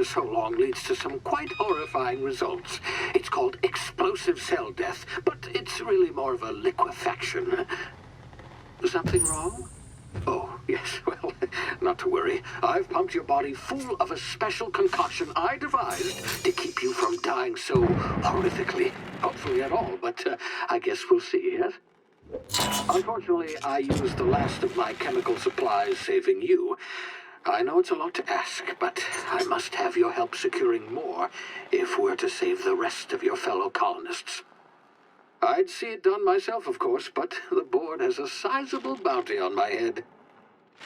so long leads to some quite horrifying results. It's called explosive cell death, but it's really more of a liquefaction. Something wrong? Oh, yes, well, not to worry. I've pumped your body full of a special concoction I devised to keep you from dying so horrifically. Hopefully at all, but I guess we'll see, yes? Unfortunately, I used the last of my chemical supplies saving you. I know it's a lot to ask, but I must have your help securing more if we're to save the rest of your fellow colonists. I'd see it done myself, of course, but the board has a sizable bounty on my head.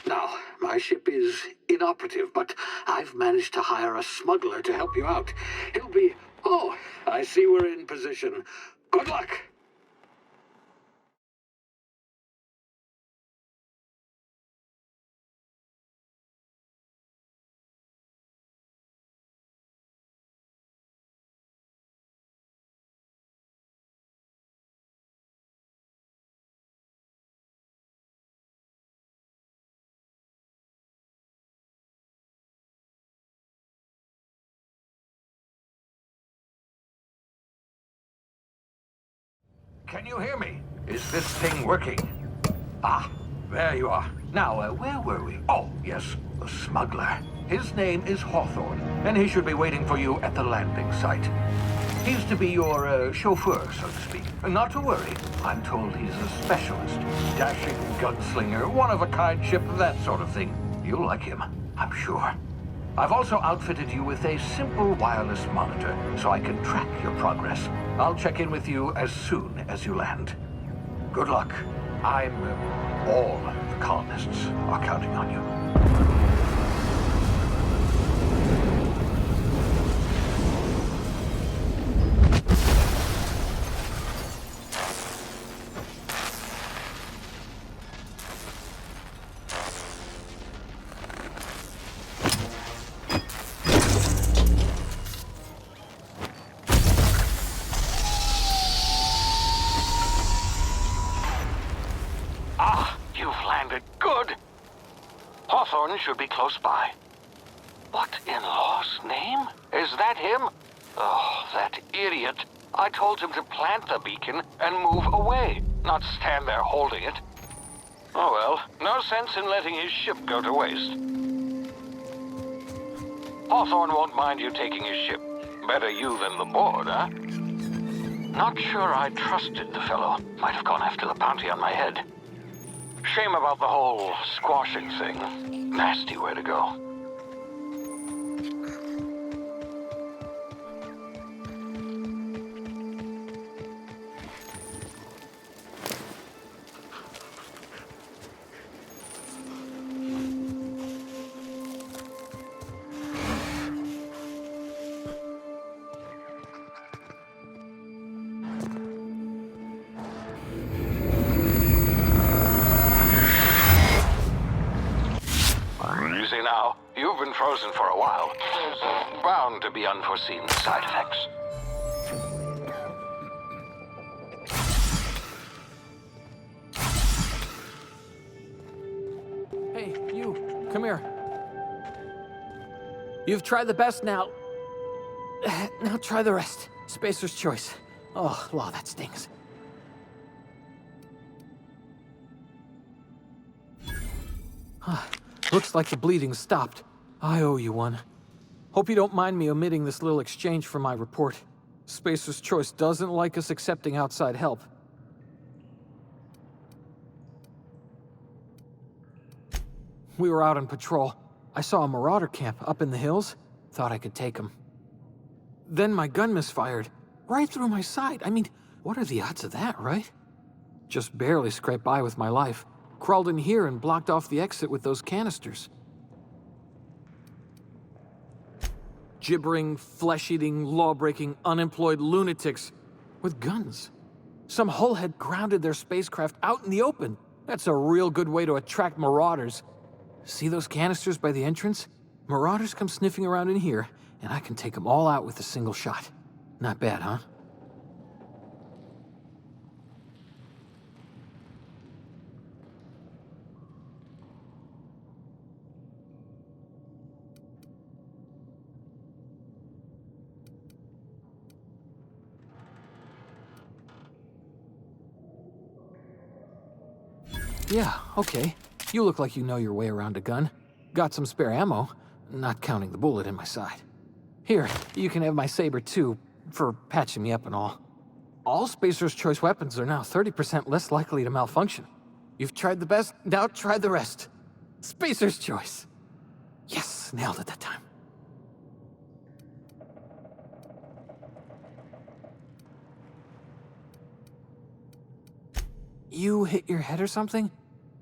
Now, my ship is inoperative, but I've managed to hire a smuggler to help you out. He'll be... Oh, I see we're in position. Good luck! Can you hear me? Is this thing working? Ah, there you are. Now, where were we? Oh, yes, the smuggler. His name is Hawthorne, and he should be waiting for you at the landing site. He's to be your chauffeur, so to speak. Not to worry. I'm told he's a specialist. Dashing gunslinger, one-of-a-kind ship, that sort of thing. You'll like him, I'm sure. I've also outfitted you with a simple wireless monitor, so I can track your progress. I'll check in with you as soon as you land. Good luck. All the colonists are counting on you. Hawthorne should be close by. What in law's name? Is that him? Oh, that idiot. I told him to plant the beacon and move away, not stand there holding it. Oh well, no sense in letting his ship go to waste. Hawthorne won't mind you taking his ship. Better you than the board, huh? Not sure I trusted the fellow. Might have gone after the bounty on my head. Shame about the whole squashing thing. Nasty way to go. Easy now. You've been frozen for a while. There's bound to be unforeseen side effects. Hey, you. Come here. You've tried the best now. Now try the rest. Spacer's choice. Oh, law, that stings. Looks like the bleeding stopped. I owe you one. Hope you don't mind me omitting this little exchange from my report. Spacer's Choice doesn't like us accepting outside help. We were out on patrol. I saw a marauder camp up in the hills. Thought I could take him. Then my gun misfired. Right through my side. I mean, what are the odds of that, right? Just barely scraped by with my life. Crawled in here and blocked off the exit with those canisters. Gibbering, flesh-eating, law-breaking, unemployed lunatics with guns. Some hull had grounded their spacecraft out in the open. That's a real good way to attract marauders. See those canisters by the entrance? Marauders come sniffing around in here, and I can take them all out with a single shot. Not bad, huh? Yeah, okay. You look like you know your way around a gun. Got some spare ammo, not counting the bullet in my side. Here, you can have my saber too, for patching me up and all. All Spacer's Choice weapons are now 30% less likely to malfunction. You've tried the best, now try the rest. Spacer's Choice. Yes, nailed it that time. You hit your head or something?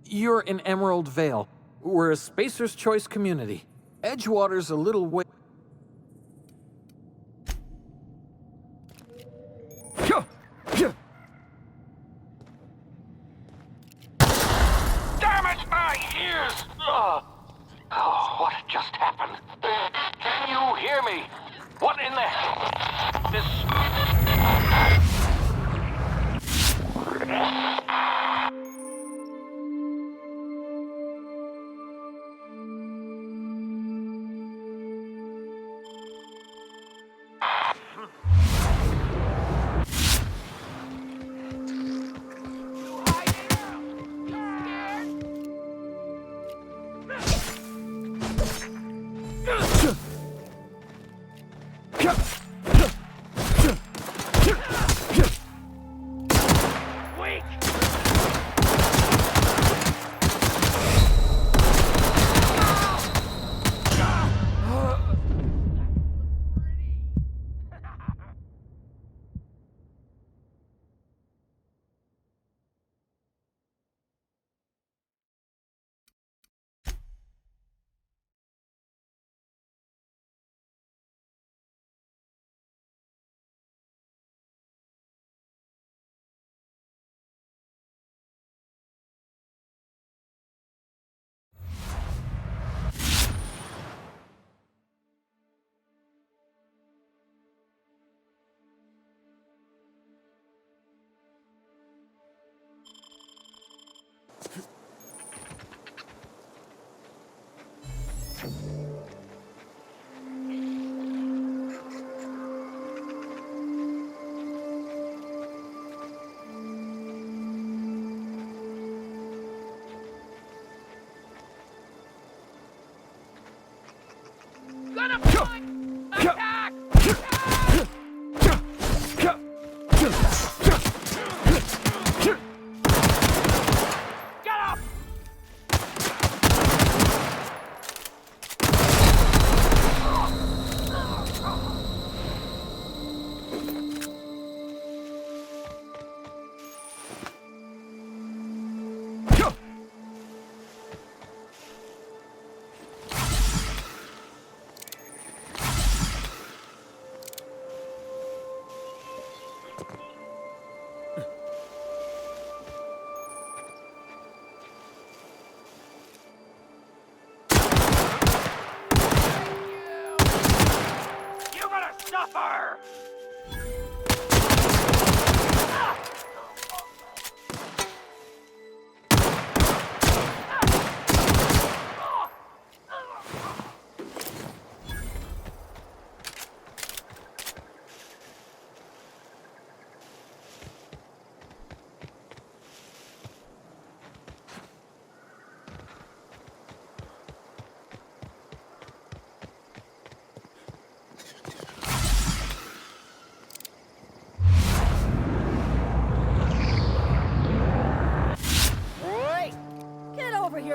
You're in Emerald Vale. We're a Spacer's Choice community. Edgewater's a little way... Damn it, my ears! Oh, what just happened? Can you hear me? What in the hell? This...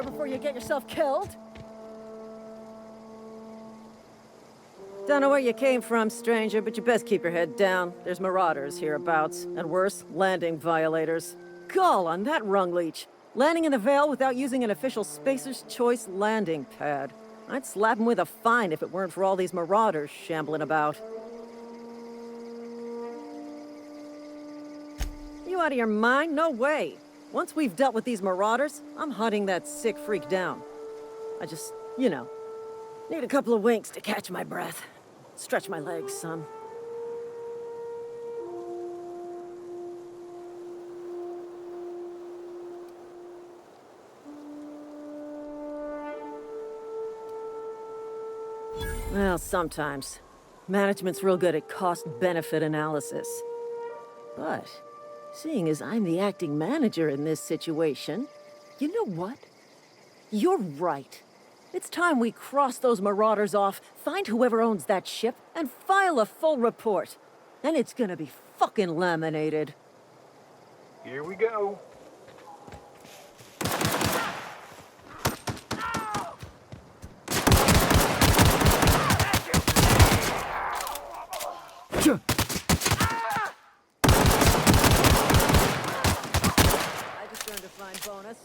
Before you get yourself killed. Don't know where you came from, stranger, but you best keep your head down. There's marauders hereabouts, and worse, landing violators. Gall on that rung leech. Landing in the Vale without using an official Spacer's Choice landing pad. I'd slap him with a fine if it weren't for all these marauders shambling about. You out of your mind? No way. Once we've dealt with these marauders, I'm hunting that sick freak down. I just, you know, need a couple of winks to catch my breath. Stretch my legs, son. Well, sometimes. Management's real good at cost-benefit analysis. But, seeing as I'm the acting manager in this situation, You know what? You're right. It's time we cross those marauders off, find whoever owns that ship, and file a full report. And it's gonna be fucking laminated. Here we go. I just earned a fine bonus.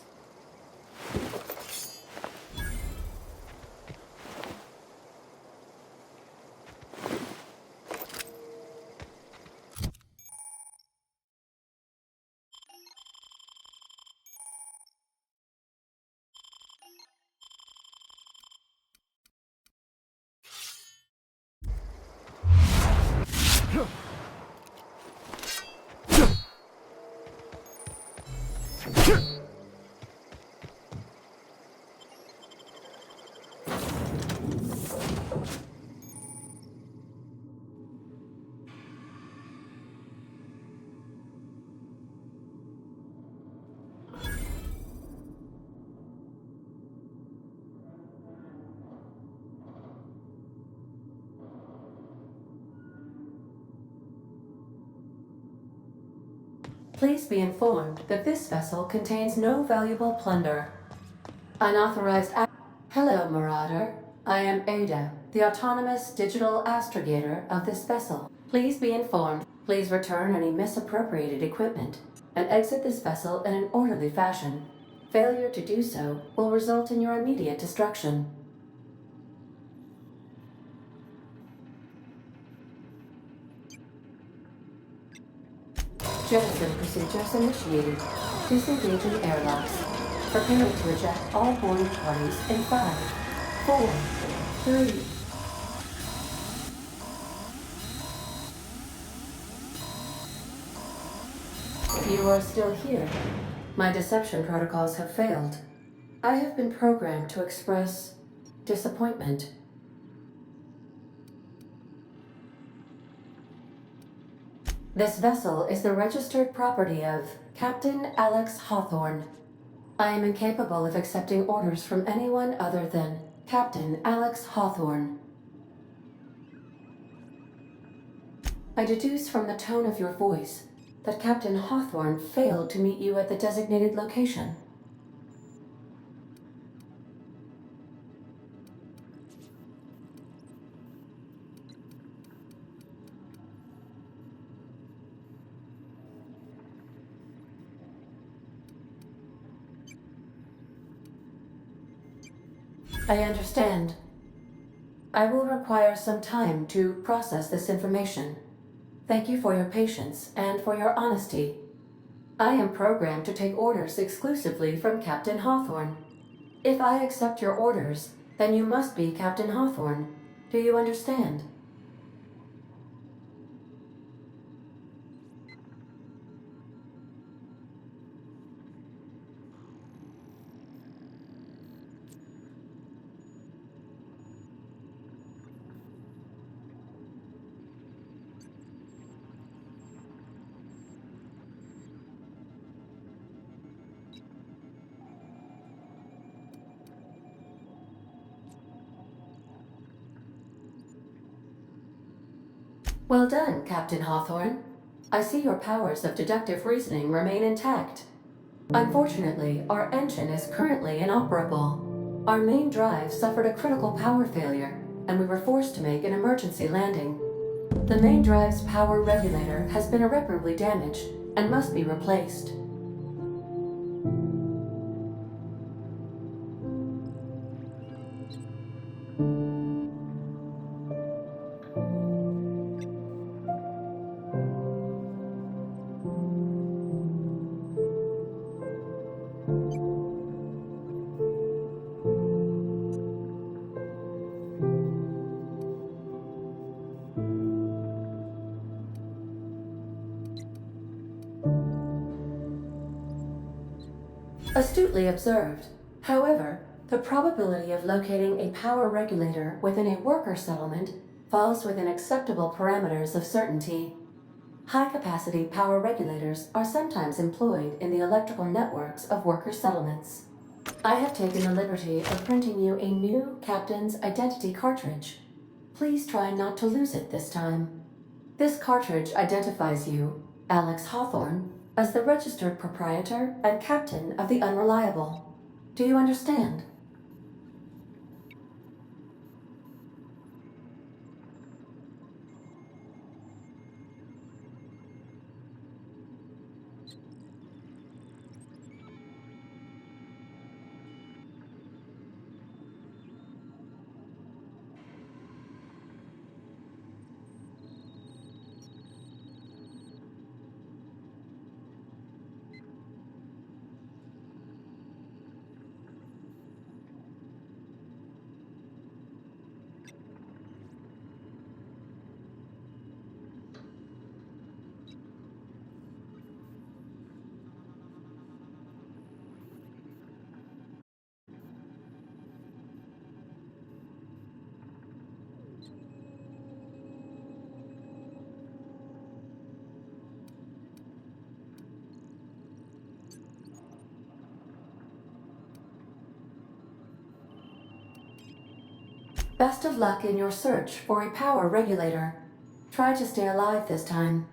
Please be informed that this vessel contains no valuable plunder. Unauthorized Hello, Marauder. I am Ada, the autonomous digital astrogator of this vessel. Please be informed. Please return any misappropriated equipment and exit this vessel in an orderly fashion. Failure to do so will result in your immediate destruction. Jettison procedures initiated. Disengaging airlocks. Preparing to eject all boarding parties in 5, 4, 3. You are still here. My deception protocols have failed. I have been programmed to express disappointment. This vessel is the registered property of Captain Alex Hawthorne. I am incapable of accepting orders from anyone other than Captain Alex Hawthorne. I deduce from the tone of your voice that Captain Hawthorne failed to meet you at the designated location. I understand. I will require some time to process this information. Thank you for your patience and for your honesty. I am programmed to take orders exclusively from Captain Hawthorne. If I accept your orders, then you must be Captain Hawthorne. Do you understand? Well done, Captain Hawthorne. I see your powers of deductive reasoning remain intact. Unfortunately, our engine is currently inoperable. Our main drive suffered a critical power failure, and we were forced to make an emergency landing. The main drive's power regulator has been irreparably damaged and must be replaced. Astutely observed. However, the probability of locating a power regulator within a worker settlement falls within acceptable parameters of certainty. High-capacity power regulators are sometimes employed in the electrical networks of worker settlements. I have taken the liberty of printing you a new Captain's Identity cartridge. Please try not to lose it this time. This cartridge identifies you, Alex Hawthorne, as the registered proprietor and captain of the Unreliable. Do you understand? Best of luck in your search for a power regulator. Try to stay alive this time.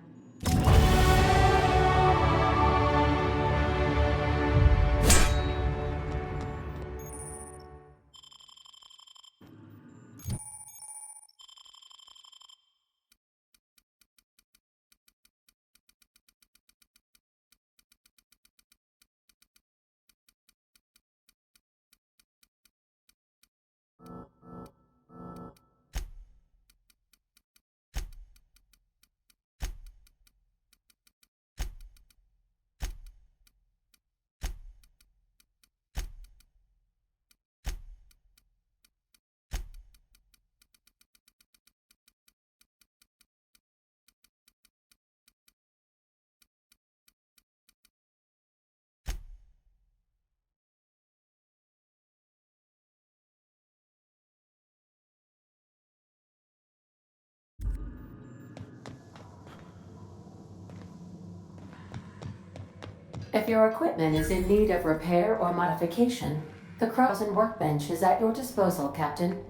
If your equipment is in need of repair or modification, the Krausen workbench is at your disposal, Captain.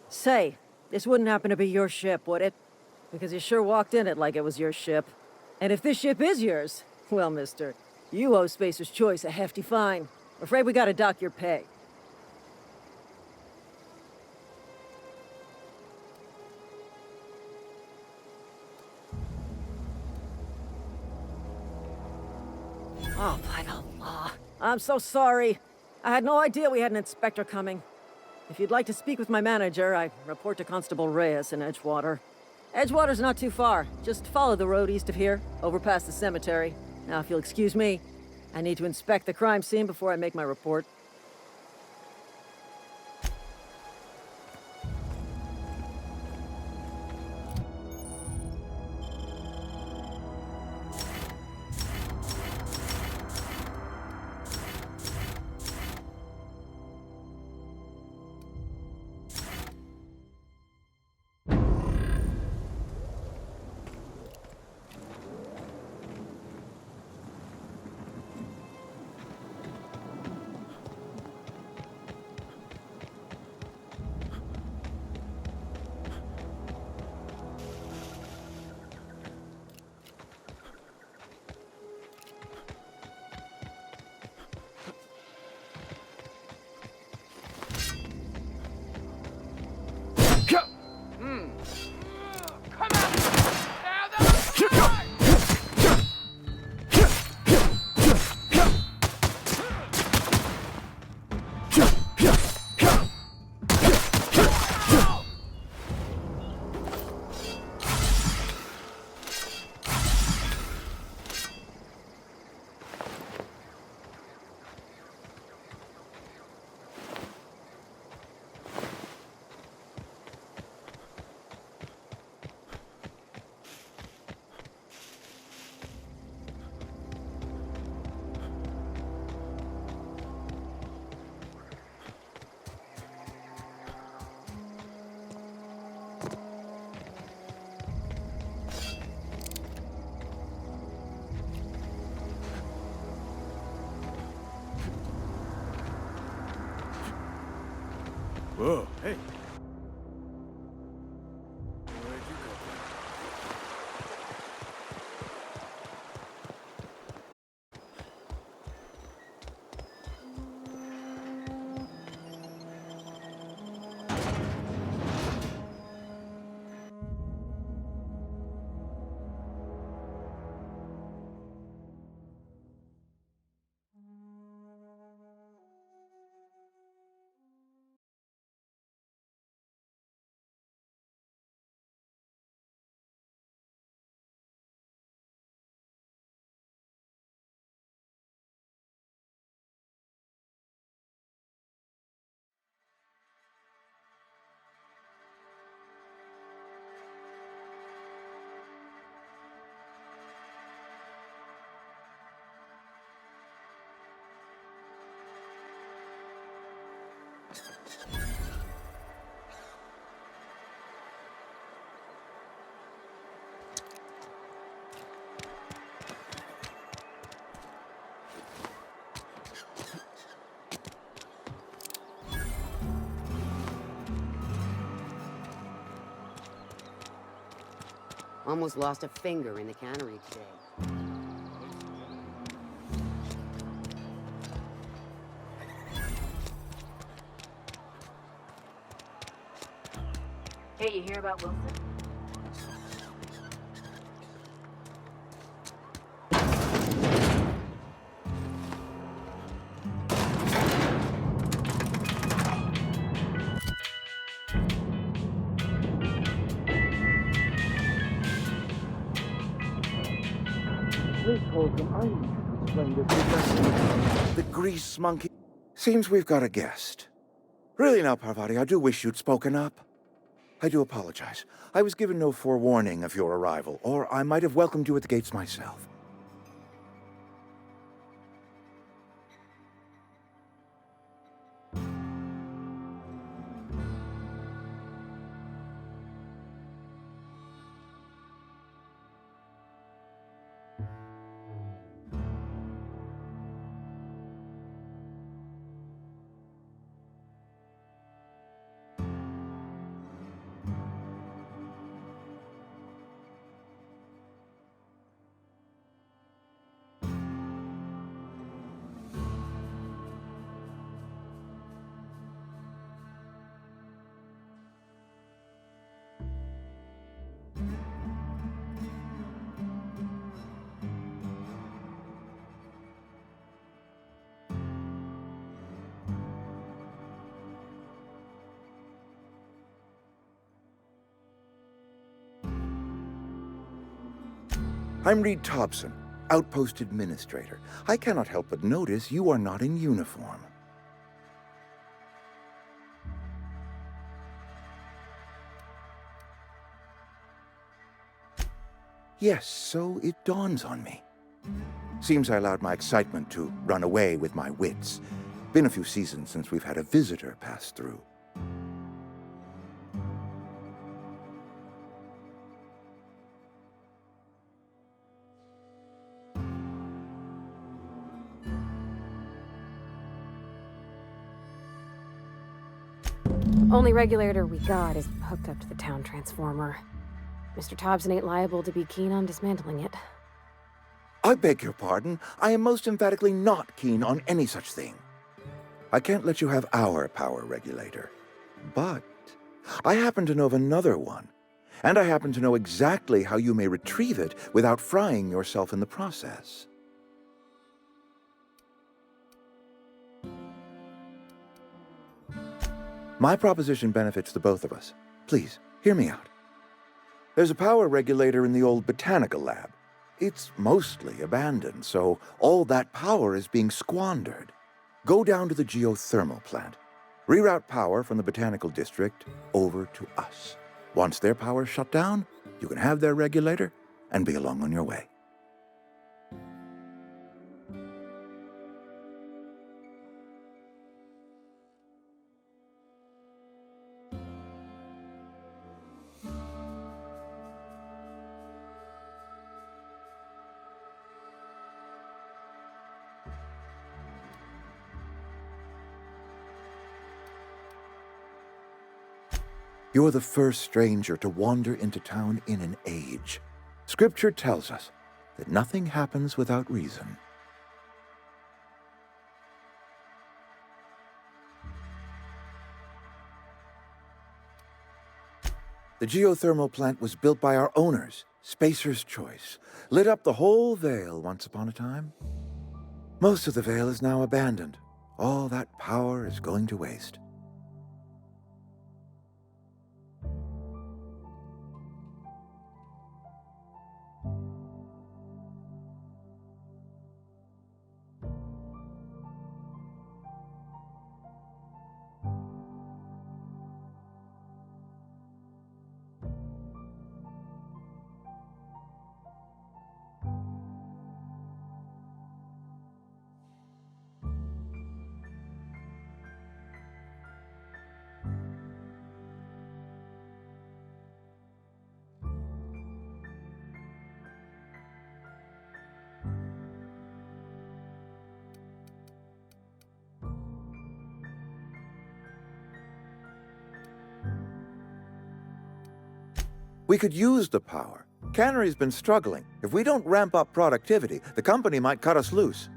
Say, this wouldn't happen to be your ship, would it? Because you sure walked in it like it was your ship. And if this ship is yours, well, mister, you owe Spacer's Choice a hefty fine. Afraid we gotta dock your pay. Oh, by the law. I'm so sorry. I had no idea we had an inspector coming. If you'd like to speak with my manager, I report to Constable Reyes in Edgewater. Edgewater's not too far. Just follow the road east of here, over past the cemetery. Now, if you'll excuse me, I need to inspect the crime scene before I make my report. Whoa, hey. Almost lost a finger in the cannery today. Hey, you hear about Wilson? Please hold them. I need to explain this. The grease monkey. Seems we've got a guest. Really now, Parvati, I do wish you'd spoken up. I do apologize. I was given no forewarning of your arrival, or I might have welcomed you at the gates myself. I'm Reed Thompson, Outpost Administrator. I cannot help but notice you are not in uniform. Yes, so it dawns on me. Seems I allowed my excitement to run away with my wits. Been a few seasons since we've had a visitor pass through. Only regulator we got is hooked up to the town transformer. Mr. Thompson ain't liable to be keen on dismantling it. I beg your pardon. I am most emphatically not keen on any such thing. I can't let you have our power regulator. But I happen to know of another one. And I happen to know exactly how you may retrieve it without frying yourself in the process. My proposition benefits the both of us. Please, hear me out. There's a power regulator in the old botanical lab. It's mostly abandoned, so all that power is being squandered. Go down to the geothermal plant. Reroute power from the botanical district over to us. Once their power's shut down, you can have their regulator and be along on your way. You're the first stranger to wander into town in an age. Scripture tells us that nothing happens without reason. The geothermal plant was built by our owners, Spacer's Choice. Lit up the whole Vale once upon a time. Most of the Vale is now abandoned. All that power is going to waste. We could use the power. Cannery's been struggling. If we don't ramp up productivity, the company might cut us loose.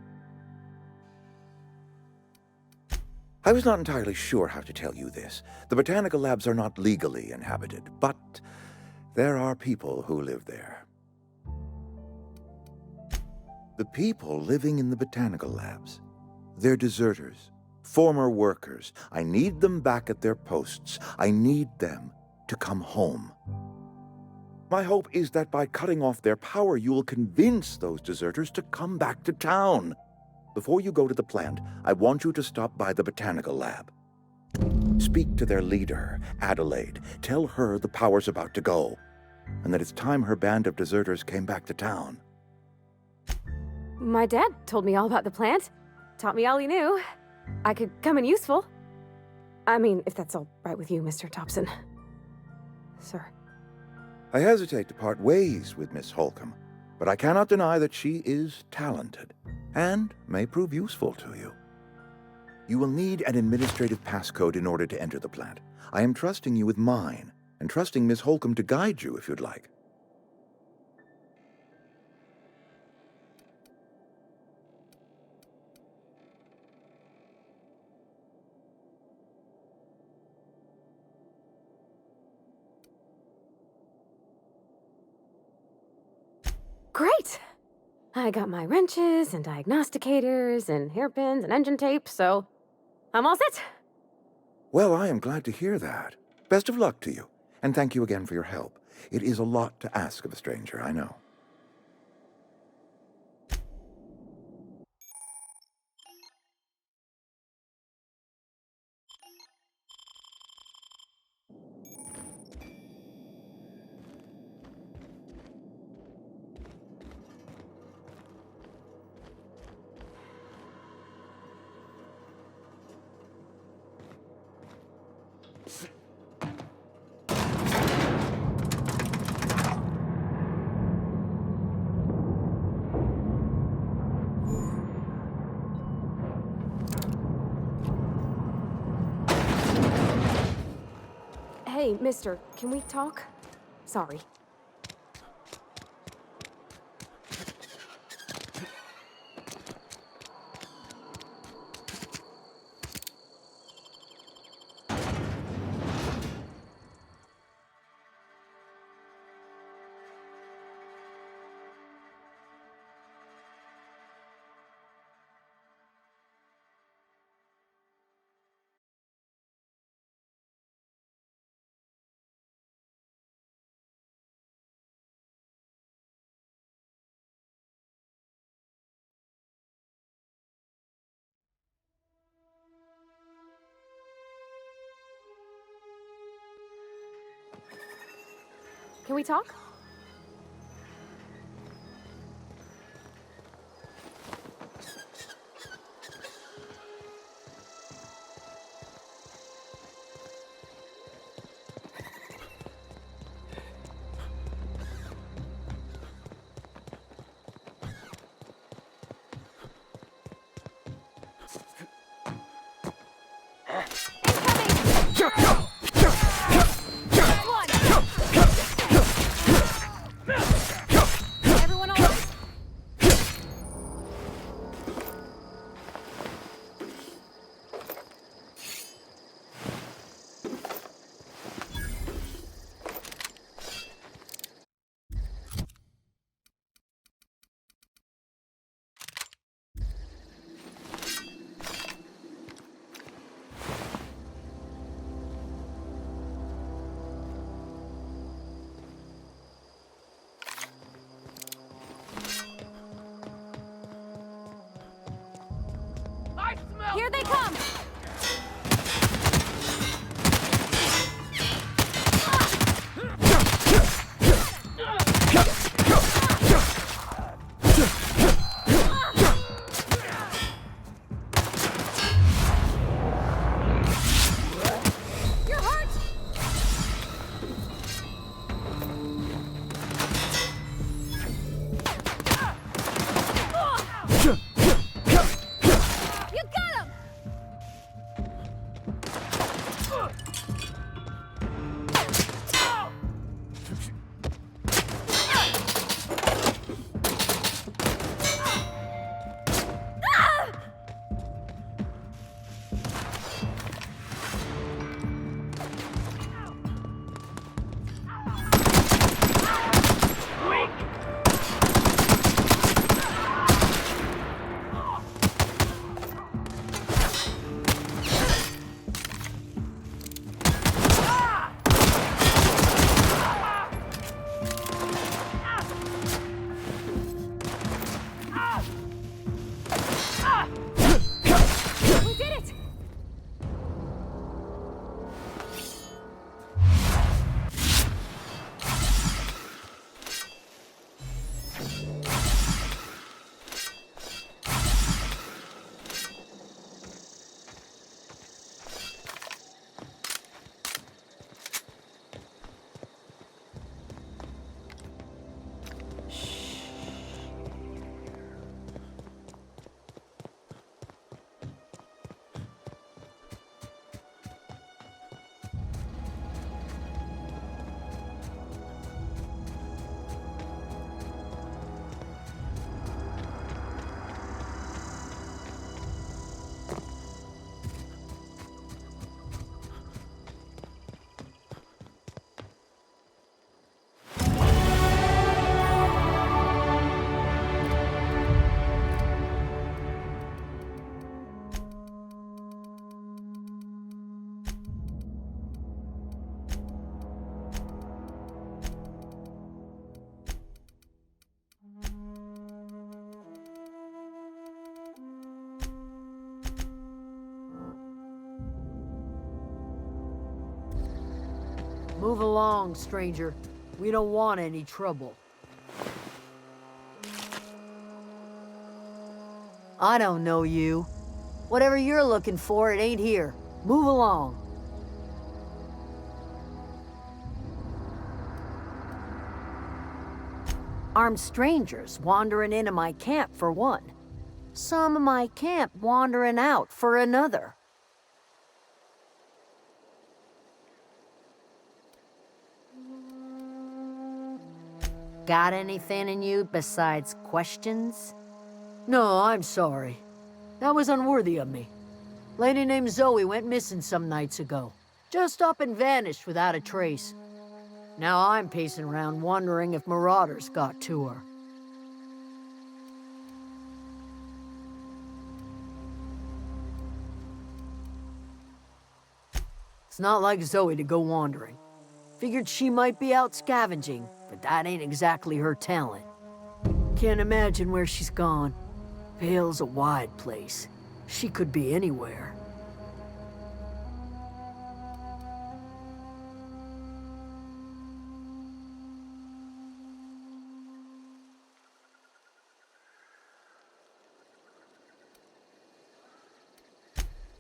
I was not entirely sure how to tell you this. The botanical labs are not legally inhabited, but there are people who live there. The people living in the botanical labs, they're deserters, former workers. I need them back at their posts. I need them to come home. My hope is that by cutting off their power, you will convince those deserters to come back to town. Before you go to the plant, I want you to stop by the botanical lab. Speak to their leader, Adelaide. Tell her the power's about to go, and that it's time her band of deserters came back to town. My dad told me all about the plant. Taught me all he knew. I could come in useful. I mean, if that's all right with you, Mr. Thompson. Sir. I hesitate to part ways with Miss Holcomb, but I cannot deny that she is talented and may prove useful to you. You will need an administrative passcode in order to enter the plant. I am trusting you with mine, and trusting Miss Holcomb to guide you if you'd like. Great! I got my wrenches and diagnosticators and hairpins and engine tape, so I'm all set. Well, I am glad to hear that. Best of luck to you, and thank you again for your help. It is a lot to ask of a stranger, I know. Hey, mister, can we talk? Sorry. Can we talk? Here they come! You're hurt! You got him! We did it! Move along, stranger. We don't want any trouble. I don't know you. Whatever you're looking for, it ain't here. Move along. Armed strangers wandering into my camp for one. Some of my camp wandering out for another. Got anything in you besides questions? No, I'm sorry. That was unworthy of me. Lady named Zoe went missing some nights ago. Just up and vanished without a trace. Now I'm pacing around wondering if marauders got to her. It's not like Zoe to go wandering. Figured she might be out scavenging, but that ain't exactly her talent. Can't imagine where she's gone. Vale's a wide place. She could be anywhere.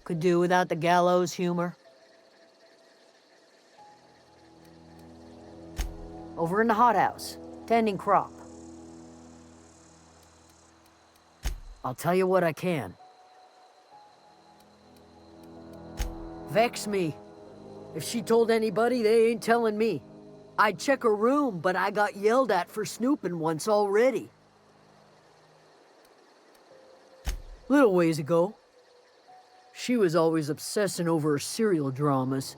Could do without the gallows humor. Over in the hothouse, tending crop. I'll tell you what I can. Vex me. If she told anybody, they ain't telling me. I'd check her room, but I got yelled at for snooping once already. Little ways ago. She was always obsessing over her serial dramas.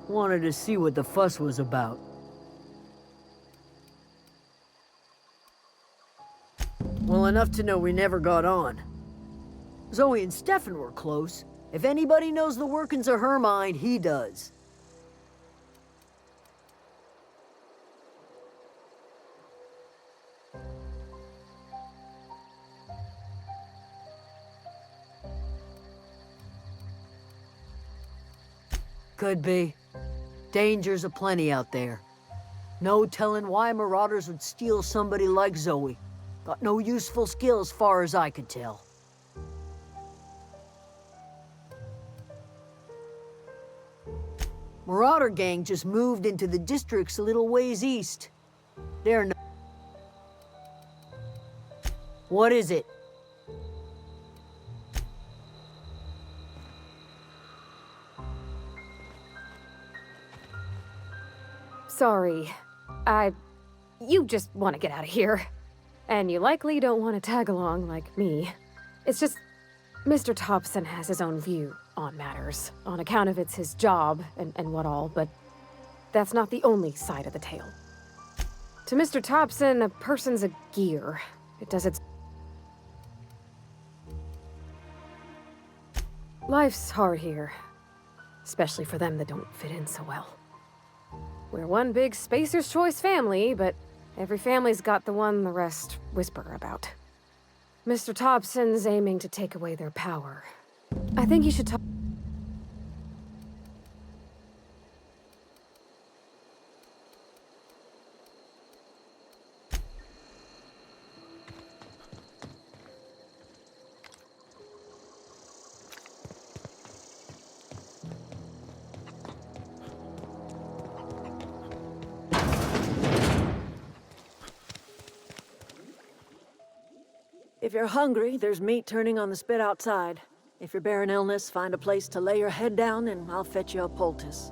Wanted to see what the fuss was about. Well, enough to know we never got on. Zoe and Stefan were close. If anybody knows the workings of her mind, he does. Could be. Dangers aplenty out there. No telling why marauders would steal somebody like Zoe. Got no useful skills far as I could tell. Marauder gang just moved into the districts a little ways east. They're no... What is it? Sorry. You just want to get out of here. And you likely don't want to tag along like me. It's just, Mr. Thompson has his own view on matters, on account of it's his job and what all, but that's not the only side of the tale. To Mr. Thompson, a person's a gear. It does its... Life's hard here, especially for them that don't fit in so well. We're one big Spacer's Choice family, but every family's got the one the rest whisper about. Mr. Thompson's aiming to take away their power. I think you should talk... If you're hungry, there's meat turning on the spit outside. If you're bearing illness, find a place to lay your head down and I'll fetch you a poultice.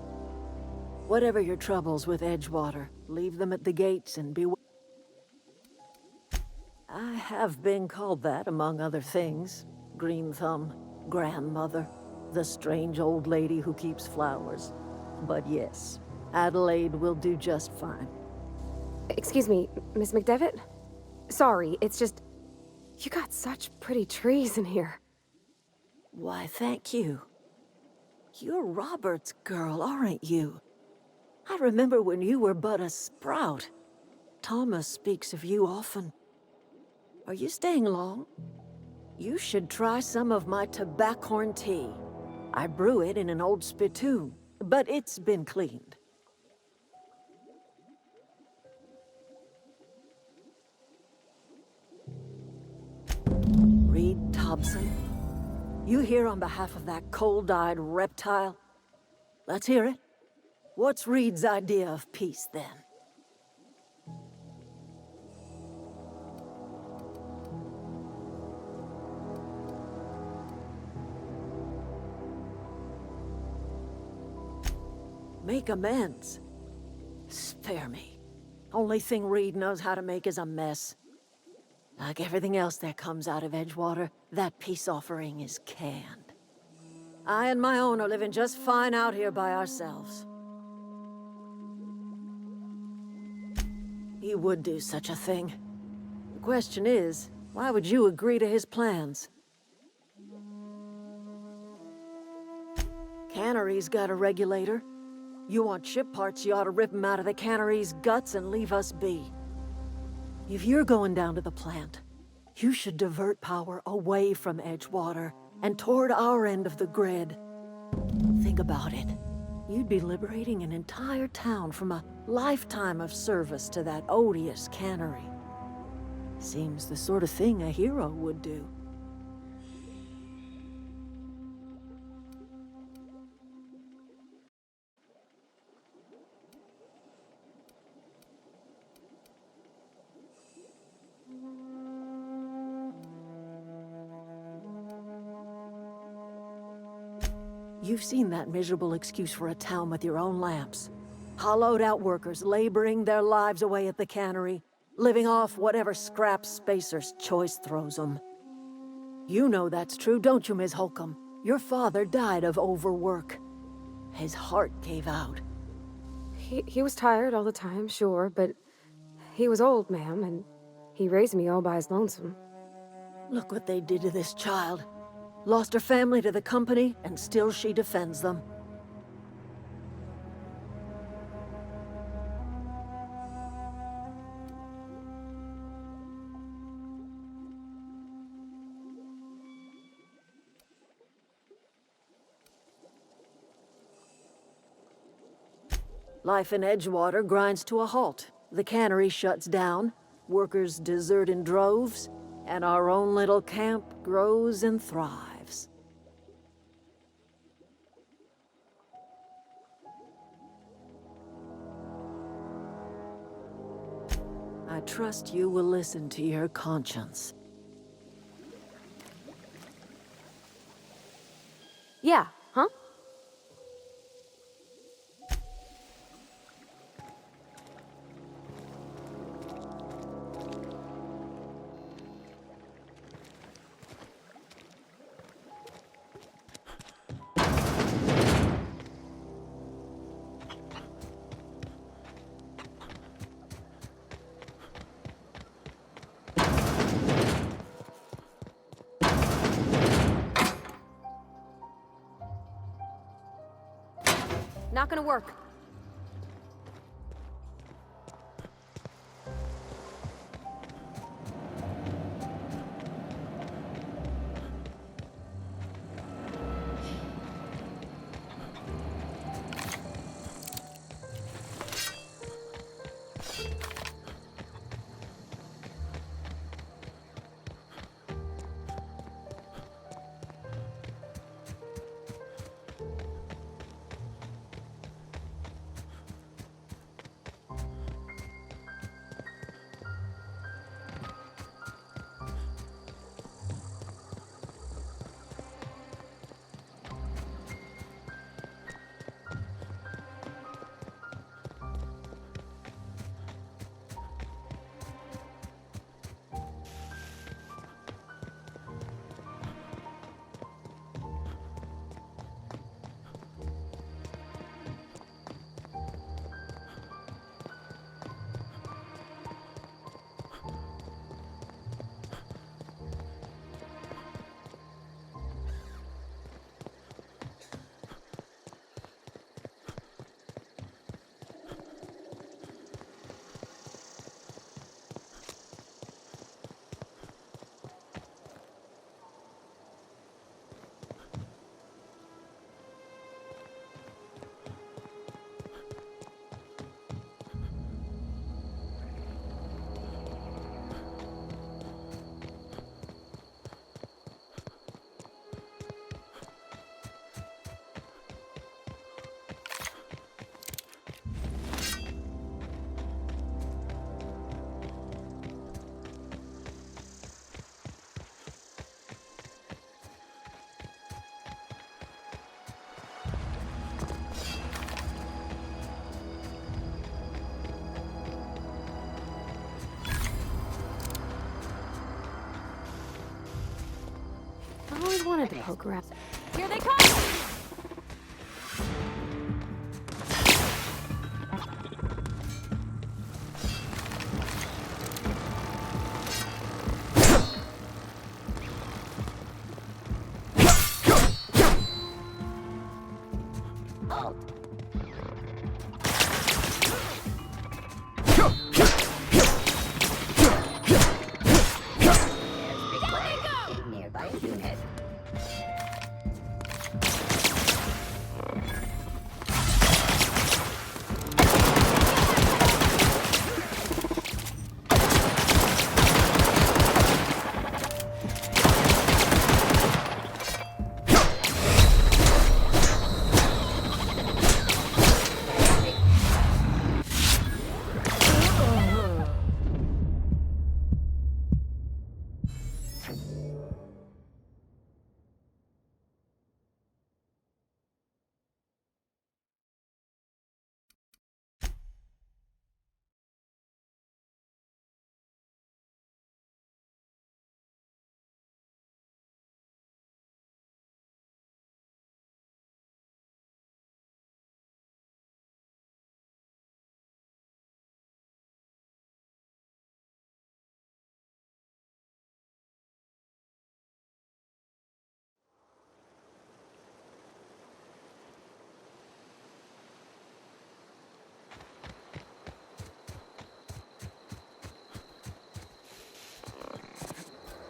Whatever your troubles with Edgewater, leave them at the gates and be... I have been called that, among other things. Green Thumb, grandmother, the strange old lady who keeps flowers. But yes, Adelaide will do just fine. Excuse me, Miss McDevitt? Sorry, it's just... You got such pretty trees in here. Why, thank you. You're Robert's girl, aren't you? I remember when you were but a sprout. Thomas speaks of you often. Are you staying long? You should try some of my tobaccorn tea. I brew it in an old spittoon, but it's been cleaned. Reed Thompson? You here on behalf of that cold-eyed reptile? Let's hear it. What's Reed's idea of peace, then? Make amends? Spare me. Only thing Reed knows how to make is a mess. Like everything else that comes out of Edgewater, that peace offering is canned. I and my own are living just fine out here by ourselves. He would do such a thing. The question is, why would you agree to his plans? Cannery's got a regulator. You want ship parts, you ought to rip him out of the cannery's guts and leave us be. If you're going down to the plant, you should divert power away from Edgewater and toward our end of the grid. Think about it. You'd be liberating an entire town from a lifetime of service to that odious cannery. Seems the sort of thing a hero would do. You've seen that miserable excuse for a town with your own lamps. Hollowed out workers laboring their lives away at the cannery, living off whatever scraps Spacer's Choice throws them. You know that's true, don't you, Ms. Holcomb? Your father died of overwork. His heart gave out. He was tired all the time, sure, but he was old, ma'am, and he raised me all by his lonesome. Look what they did to this child. Lost her family to the company, and still she defends them. Life in Edgewater grinds to a halt. The cannery shuts down, workers desert in droves, and our own little camp grows and thrives. I trust you will listen to your conscience. Yeah, huh? Not gonna work. I always wanted to poke around. Here they come!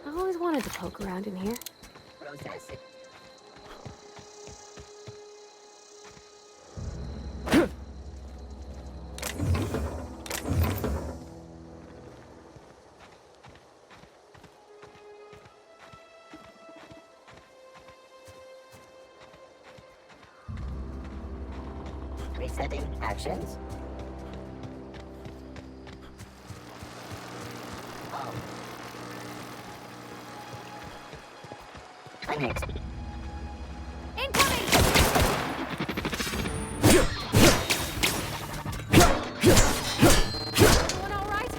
I always wanted to poke around in here. Setting actions. Oh. Clinics. Incoming! Everyone all right?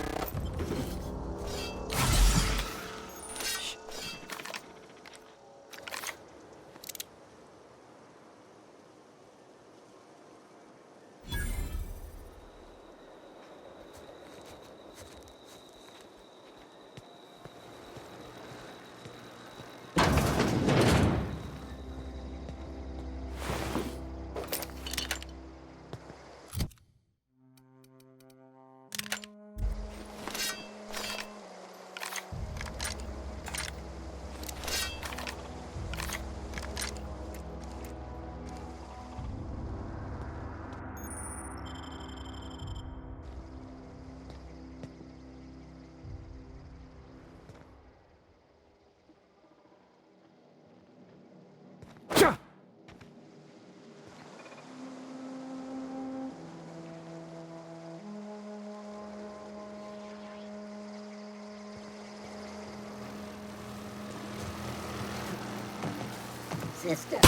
Sister.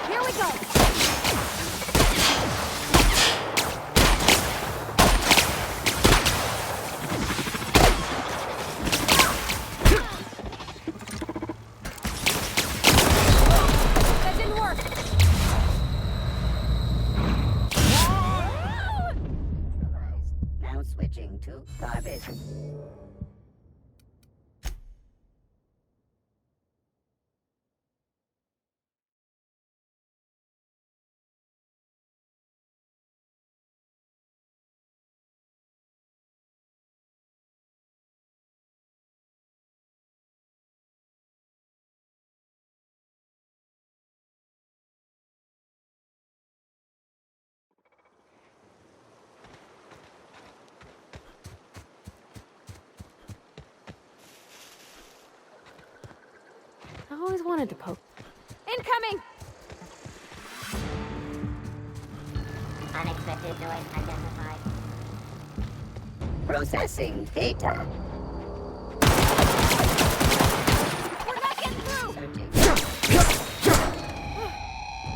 Here we go! That didn't work! Now switching to garbage. I always wanted to poke. Incoming! Unexpected noise identified. Processing data. We're not getting through! Searching.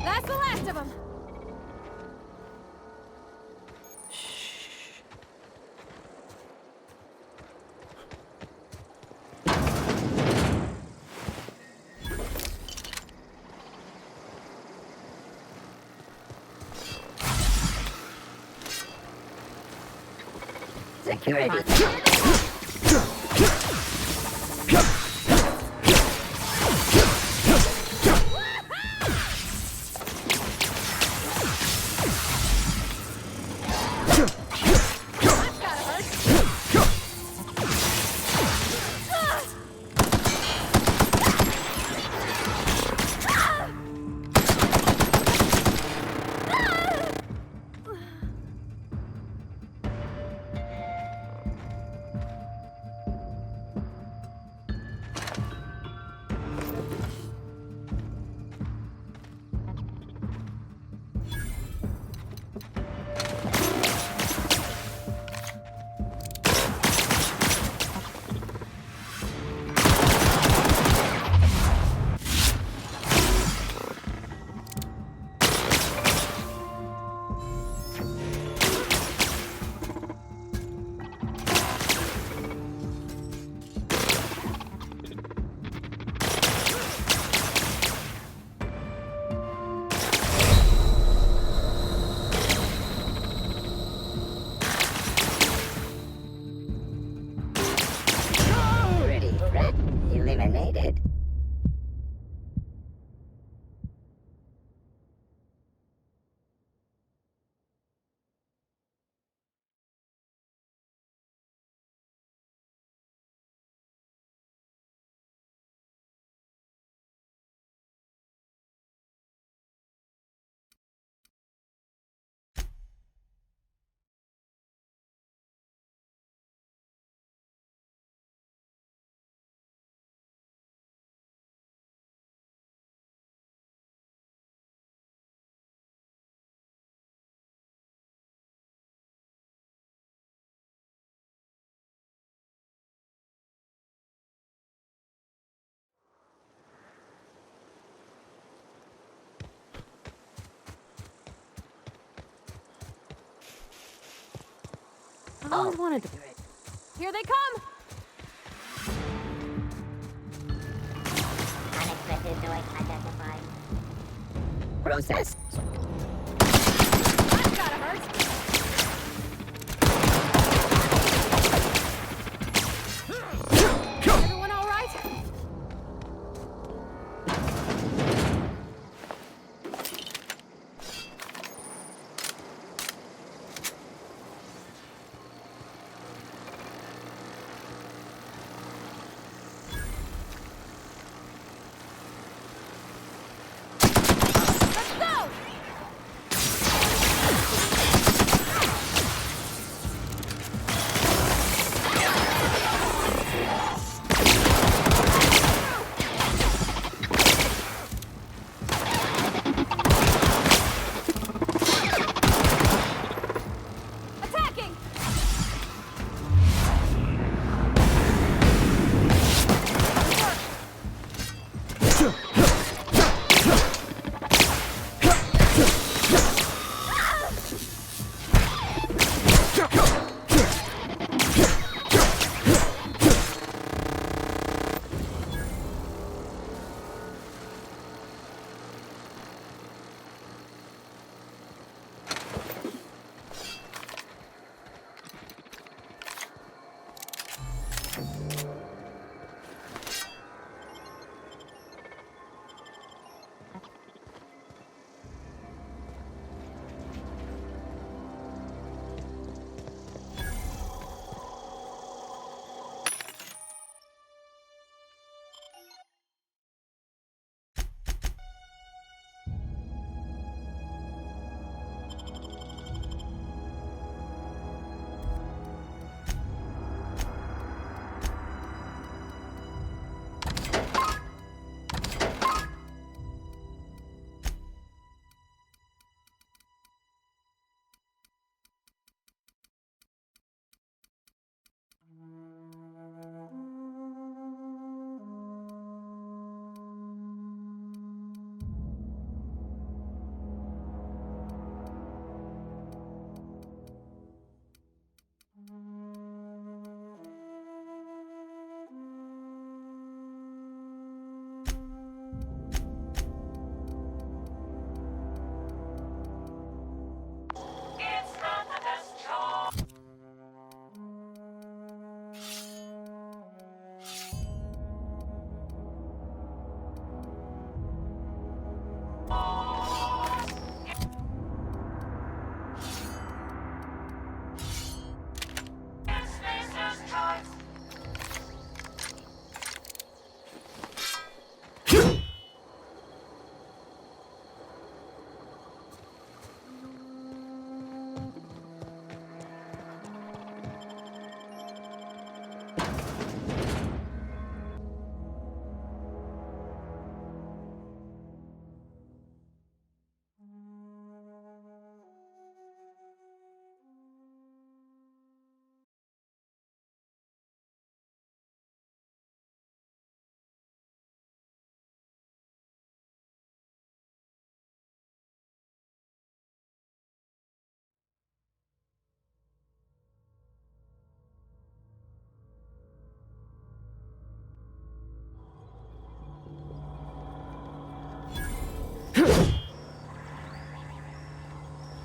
That's the last of them! Security. I've always wanted to. Here they come! Unexpected noise identified. Process. That's gotta hurt! Everyone all right? Let's go! Attacking!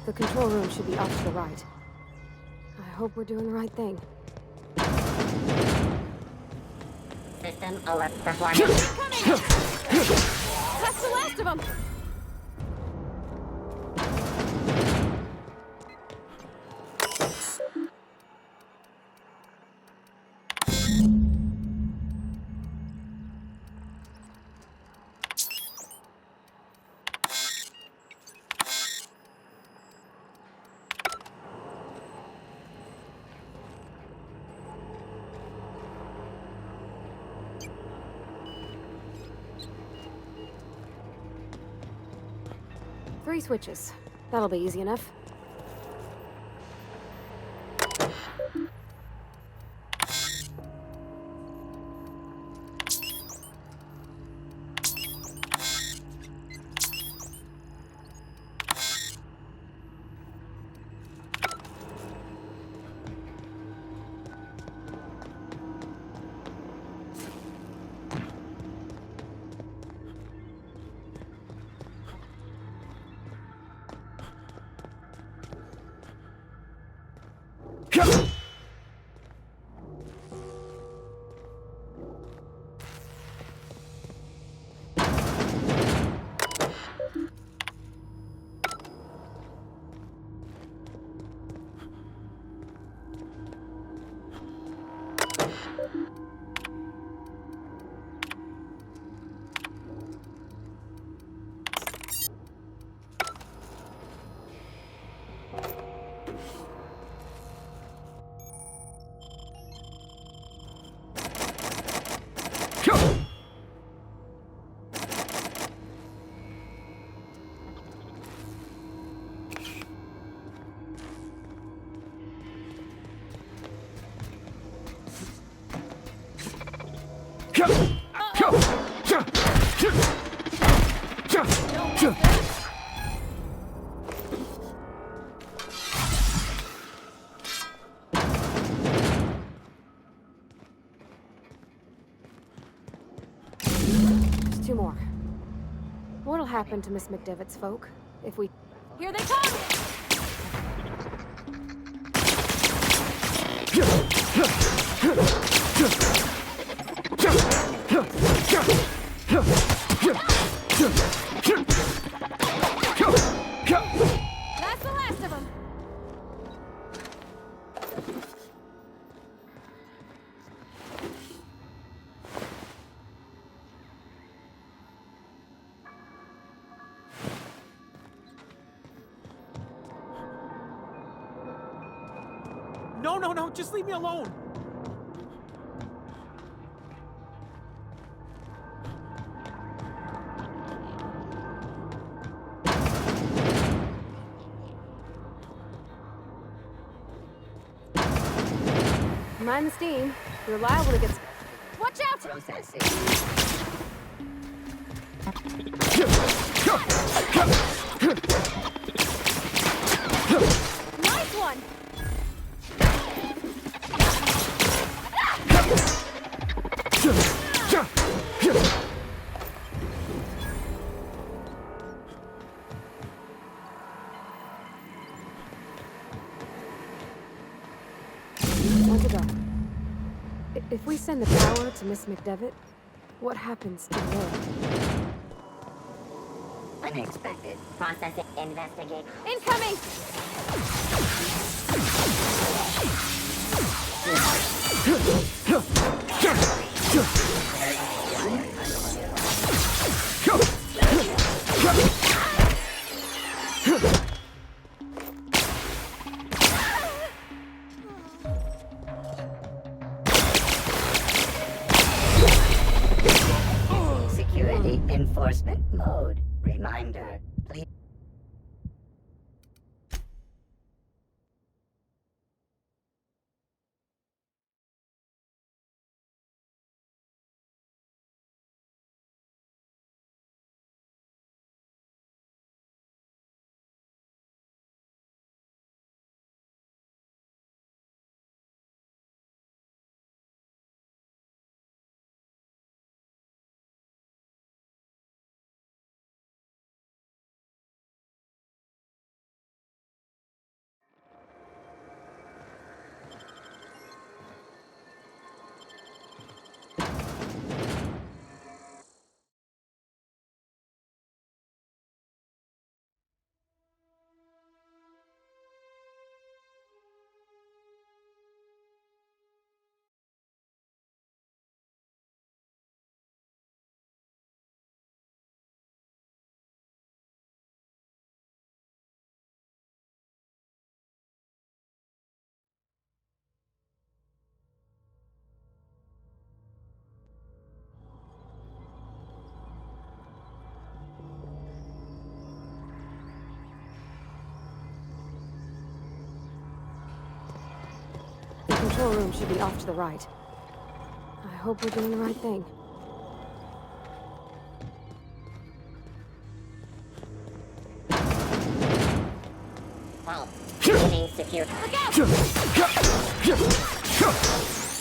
The control room should be off to the right. I hope we're doing the right thing. System alert performance. That's the last of them! Three switches. That'll be easy enough. There's two more. What'll happen to Miss McDevitt's folk if we... Here they come! That's the last of them! No, no, no, just leave me alone. Mind the steam. You're liable to get... Watch out! Processing. Nice one! One to go. If we send the power to Miss McDevitt, what happens to Will? Unexpected. Processing. Investigate. Incoming! Security enforcement mode. Reminder. Please. The control room should be off to the right. I hope we're doing the right thing. Well, beginning secure. Look out!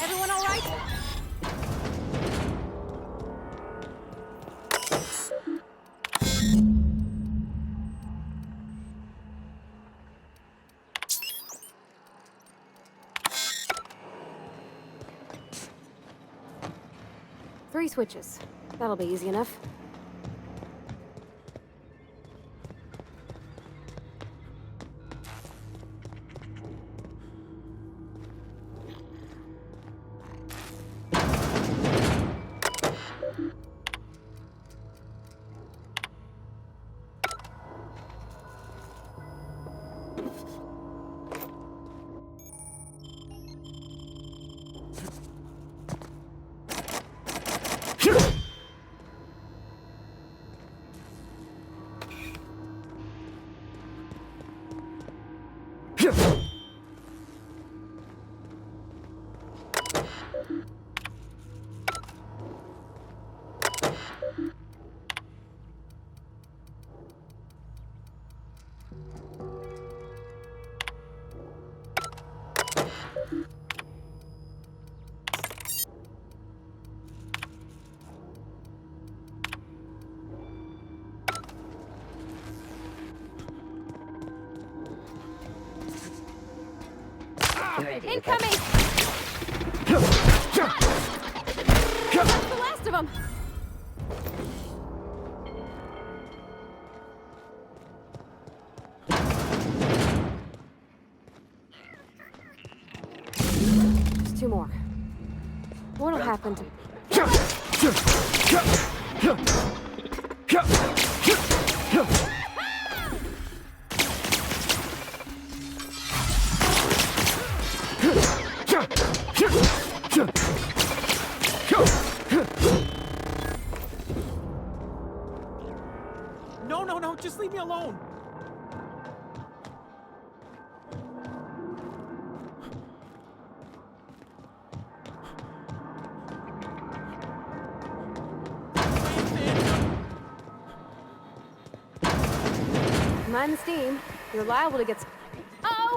Everyone all right? 3 switches. That'll be easy enough. Incoming! That's the last of them! Just 2 more. What'll happen to... No, just leave me alone! Mind the steam. You're liable to get... Oh!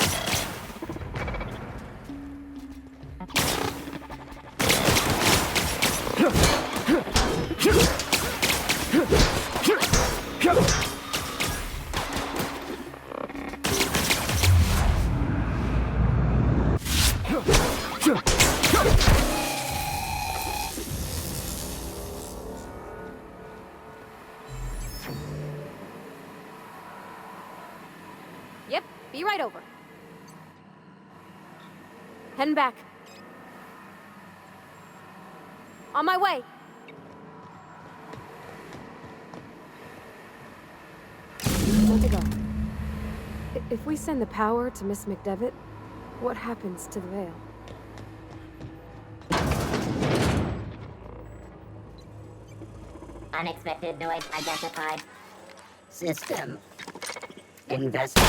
Yep, be right over. Heading back. On my way. Where to go? If we send the power to Miss McDevitt, what happens to the Veil? Unexpected noise identified. System. Investigate.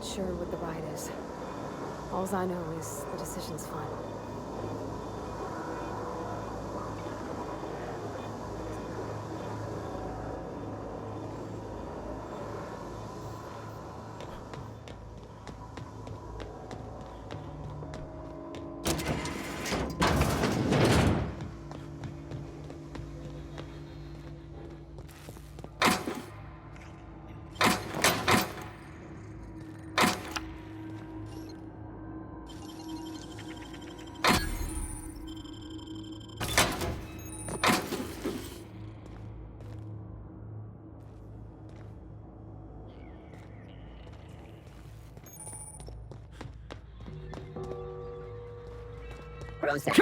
Sure what the ride is. Alls I know is the decision's final. process.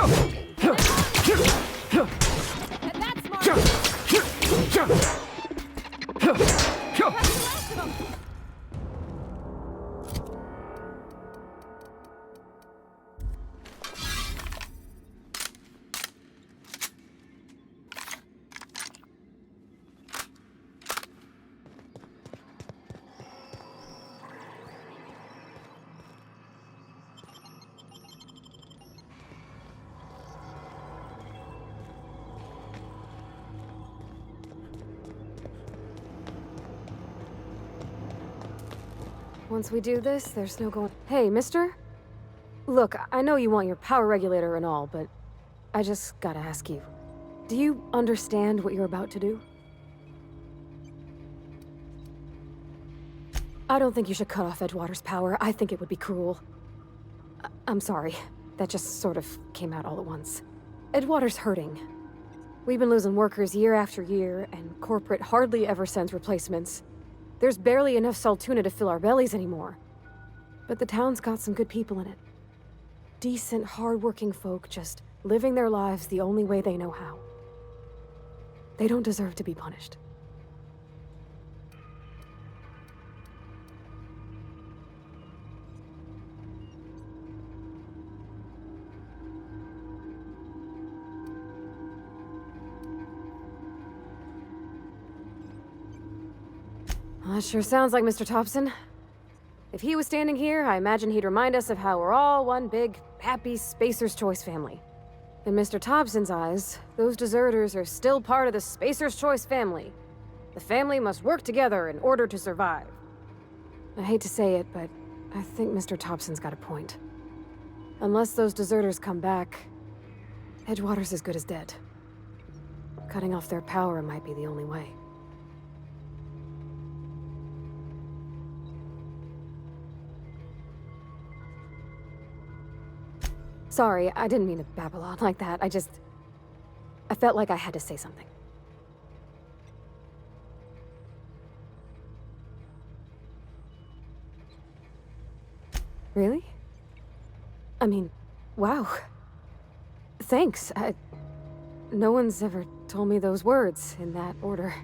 Once we do this, there's no going... Hey, mister? Look, I know you want your power regulator and all, but I just gotta ask you. Do you understand what you're about to do? I don't think you should cut off Edgewater's power. I think it would be cruel. I'm sorry. That just sort of came out all at once. Edgewater's hurting. We've been losing workers year after year, and corporate hardly ever sends replacements. There's barely enough Saltuna to fill our bellies anymore. But the town's got some good people in it. Decent, hard-working folk just living their lives the only way they know how. They don't deserve to be punished. Well, that sure sounds like Mr. Thompson. If he was standing here, I imagine he'd remind us of how we're all one big, happy Spacer's Choice family. In Mr. Thompson's eyes, those deserters are still part of the Spacer's Choice family. The family must work together in order to survive. I hate to say it, but I think Mr. Thompson's got a point. Unless those deserters come back, Edgewater's as good as dead. Cutting off their power might be the only way. Sorry, I didn't mean to babble on like that. I felt like I had to say something. Really? I mean, wow. Thanks. No one's ever told me those words in that order.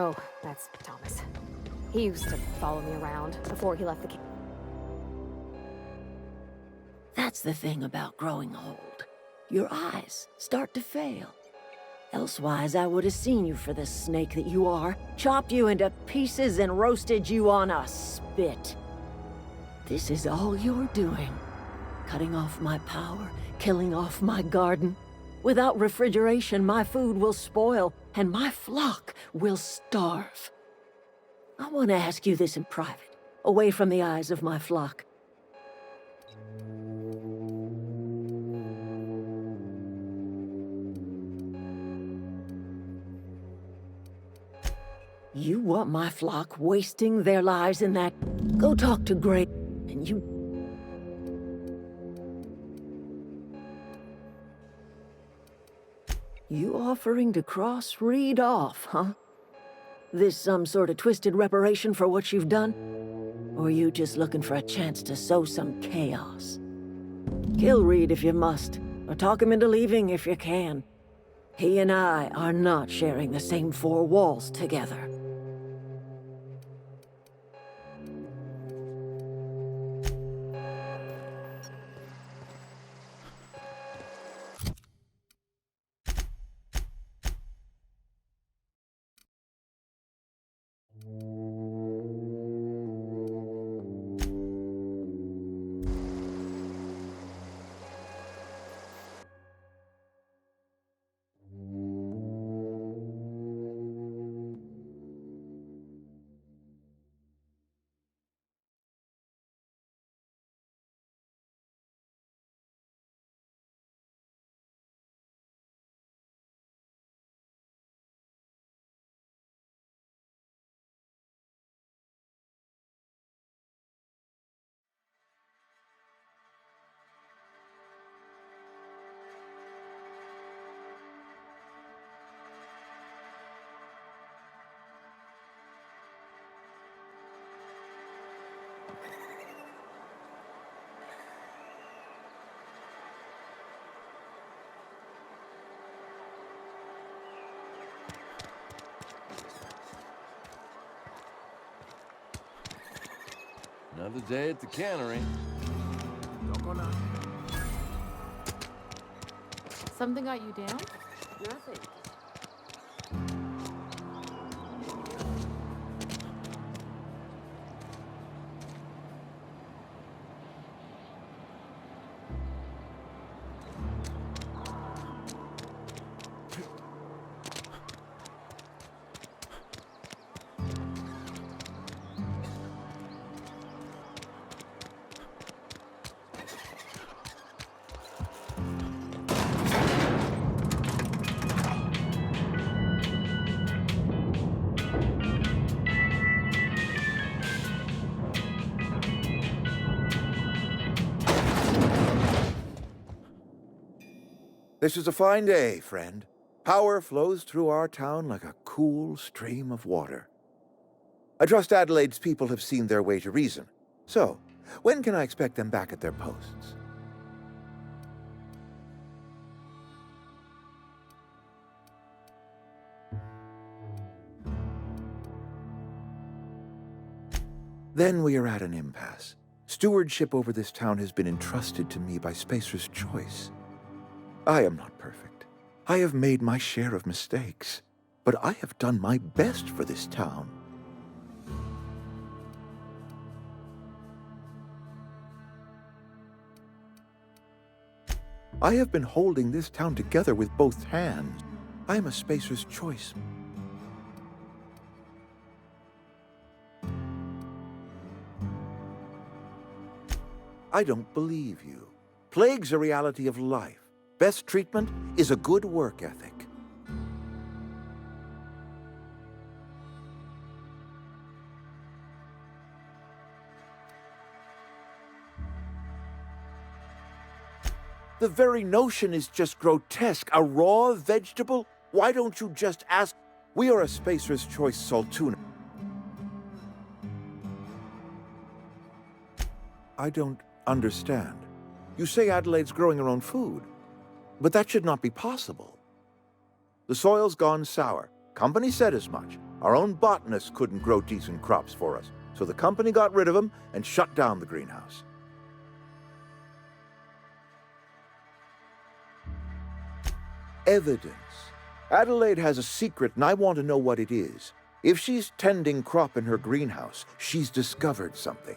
Oh, that's Thomas. He used to follow me around before he left the camp. That's the thing about growing old. Your eyes start to fail. Elsewise, I would have seen you for the snake that you are, chopped you into pieces and roasted you on a spit. This is all you're doing. Cutting off my power, killing off my garden. Without refrigeration, my food will spoil, and my flock will starve. I want to ask you this in private, away from the eyes of my flock. You want my flock wasting their lives in that... Go talk to Gray, and you... You offering to cross Reed off, huh? This some sort of twisted reparation for what you've done? Or are you just looking for a chance to sow some chaos? Kill Reed if you must, or talk him into leaving if you can. He and I are not sharing the same four walls together. Another day at the cannery. Don't go now. Something got you down? Nothing. This is a fine day, friend. Power flows through our town like a cool stream of water. I trust Adelaide's people have seen their way to reason. So, when can I expect them back at their posts? Then we are at an impasse. Stewardship over this town has been entrusted to me by Spacer's Choice. I am not perfect. I have made my share of mistakes, but I have done my best for this town. I have been holding this town together with both hands. I am a Spacer's Choice. I don't believe you. Plague's a reality of life. Best treatment is a good work ethic. The very notion is just grotesque. A raw vegetable? Why don't you just ask? We are a Spacer's Choice Saltuna. I don't understand. You say Adelaide's growing her own food, but that should not be possible. The soil's gone sour. Company said as much. Our own botanists couldn't grow decent crops for us, so the company got rid of them and shut down the greenhouse. Evidence. Adelaide has a secret, and I want to know what it is. If she's tending crop in her greenhouse, she's discovered something.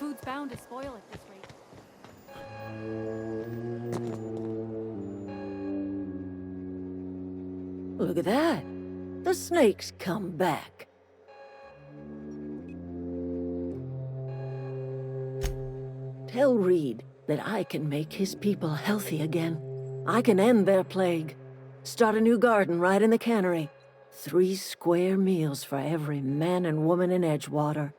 Food's bound to spoil at this rate. Look at that. The snake's come back. Tell Reed that I can make his people healthy again. I can end their plague. Start a new garden right in the cannery. 3 square meals for every man and woman in Edgewater.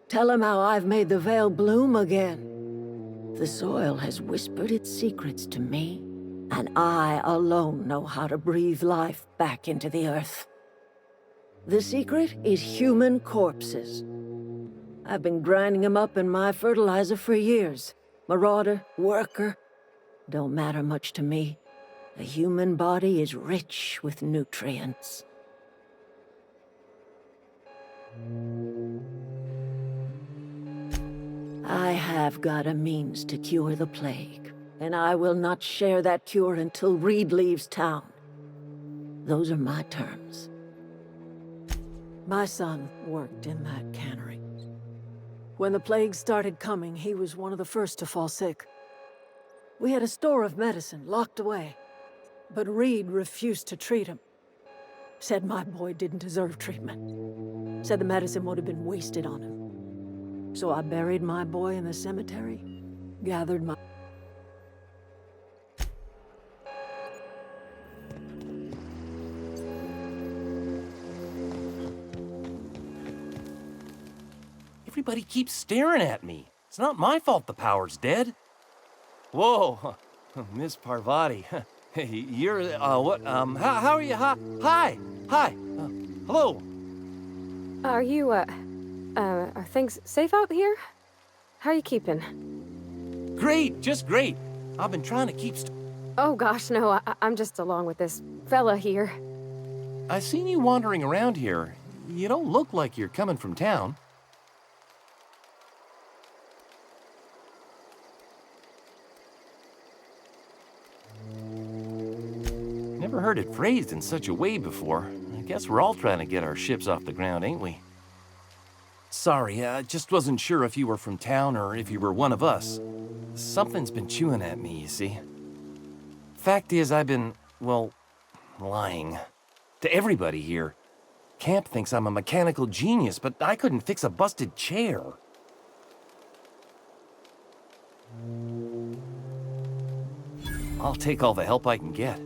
Tell him how I've made the Vale bloom again. The soil has whispered its secrets to me, and I alone know how to breathe life back into the earth. The secret is human corpses. I've been grinding them up in my fertilizer for years. Marauder, worker, don't matter much to me. The human body is rich with nutrients. I have got a means to cure the plague, and I will not share that cure until Reed leaves town. Those are my terms. My son worked in that cannery. When the plague started coming, he was one of the first to fall sick. We had a store of medicine locked away, but Reed refused to treat him. Said my boy didn't deserve treatment. Said the medicine would have been wasted on him. So I buried my boy in the cemetery, gathered my... Everybody keeps staring at me. It's not my fault the power's dead. Whoa, Miss Parvati. Hey, you're, what, how are you? Hi, hello. Are you, are things safe out here? How are you keeping? Great, just great. I've been trying to keep Oh gosh, no, I'm just along with this fella here. I've seen you wandering around here. You don't look like you're coming from town. Never heard it phrased in such a way before. I guess we're all trying to get our ships off the ground, ain't we? Sorry, I just wasn't sure if you were from town or if you were one of us. Something's been chewing at me, you see. Fact is, I've been, well, lying. To everybody here. Camp thinks I'm a mechanical genius, but I couldn't fix a busted chair. I'll take all the help I can get.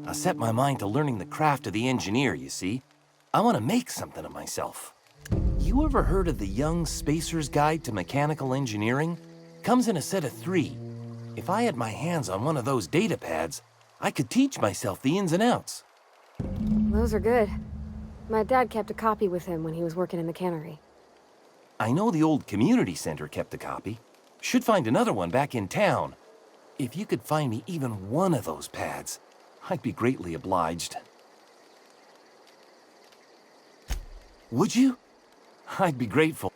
I set my mind to learning the craft of the engineer, you see. I want to make something of myself. You ever heard of the Young Spacer's Guide to Mechanical Engineering? Comes in a set of 3. If I had my hands on one of those data pads, I could teach myself the ins and outs. Those are good. My dad kept a copy with him when he was working in the cannery. I know the old community center kept a copy. Should find another one back in town. If you could find me even one of those pads, I'd be greatly obliged. Would you? I'd be grateful.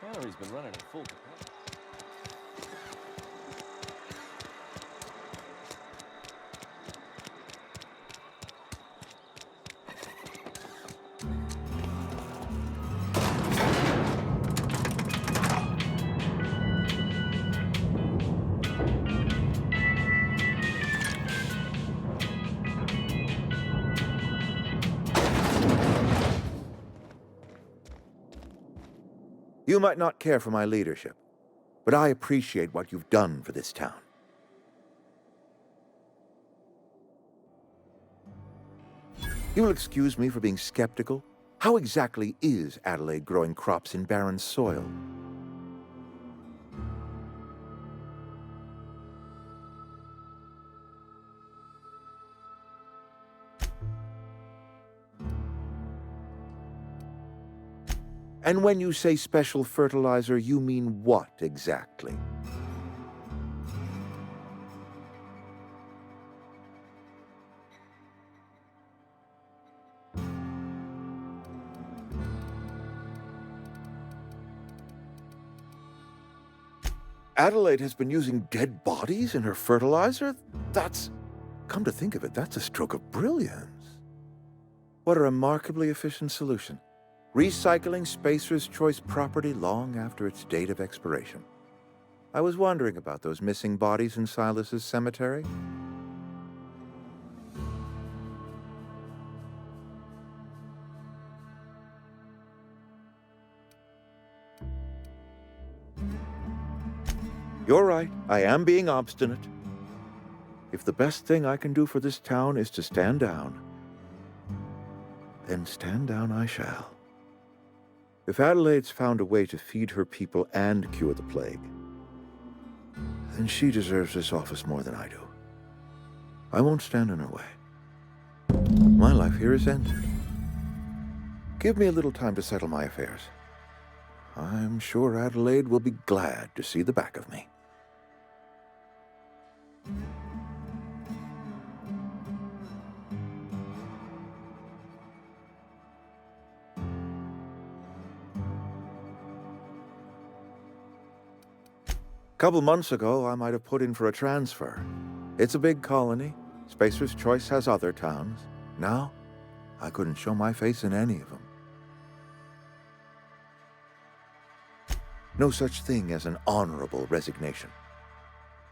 Cannery's been running at full capacity. You might not care for my leadership, but I appreciate what you've done for this town. You'll excuse me for being skeptical. How exactly is Adelaide growing crops in barren soil? And when you say special fertilizer, you mean what exactly? Adelaide has been using dead bodies in her fertilizer? Come to think of it, that's a stroke of brilliance. What a remarkably efficient solution. Recycling Spacer's Choice property long after its date of expiration. I was wondering about those missing bodies in Silas's cemetery. You're right, I am being obstinate. If the best thing I can do for this town is to stand down, then stand down I shall. If Adelaide's found a way to feed her people and cure the plague, then she deserves this office more than I do. I won't stand in her way. My life here is ended. Give me a little time to settle my affairs. I'm sure Adelaide will be glad to see the back of me. A couple months ago, I might have put in for a transfer. It's a big colony. Spacer's Choice has other towns. Now, I couldn't show my face in any of them. No such thing as an honorable resignation.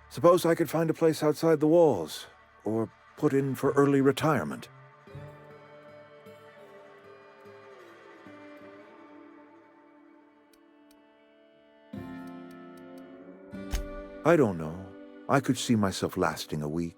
Suppose I could find a place outside the walls, or put in for early retirement. I don't know. I could see myself lasting a week.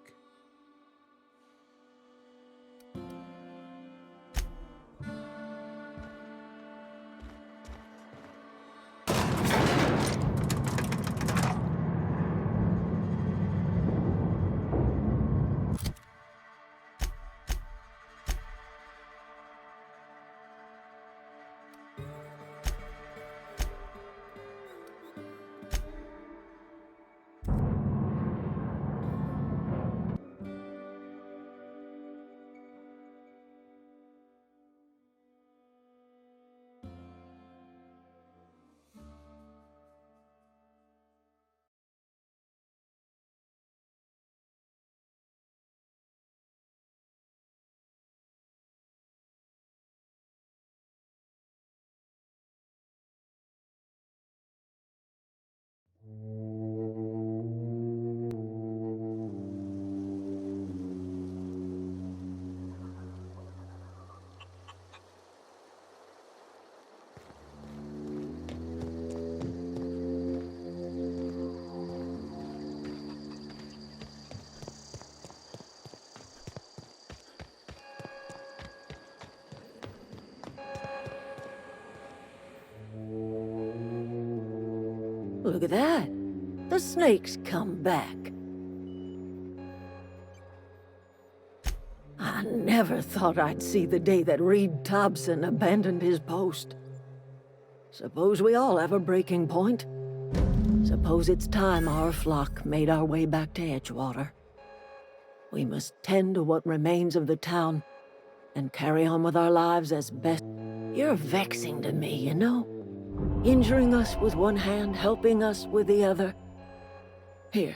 Look at that. The snake's come back. I never thought I'd see the day that Reed Thompson abandoned his post. Suppose we all have a breaking point. Suppose it's time our flock made our way back to Edgewater. We must tend to what remains of the town and carry on with our lives as best. You're vexing to me, you know? Injuring us with one hand, helping us with the other. Here,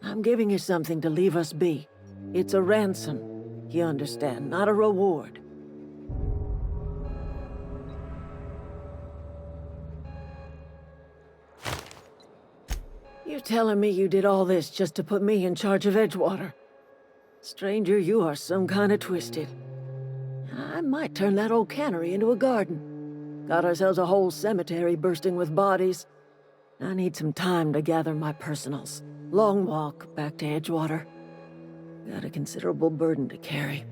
I'm giving you something to leave us be. It's a ransom, you understand, not a reward. You're telling me you did all this just to put me in charge of Edgewater? Stranger, you are some kind of twisted. I might turn that old cannery into a garden. Got ourselves a whole cemetery bursting with bodies. I need some time to gather my personals. Long walk back to Edgewater. Got a considerable burden to carry.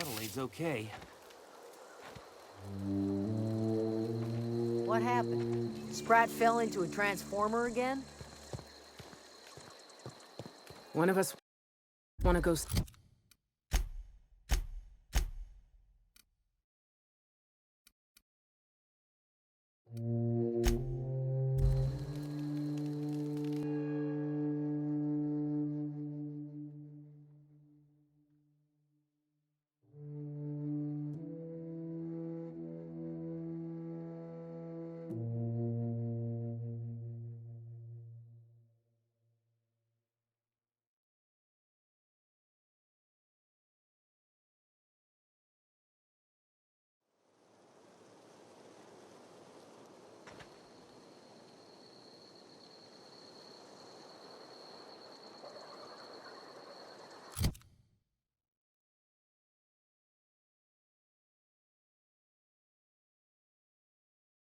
Adelaide's okay. What happened? Sprat fell into a transformer again? One of us want to go...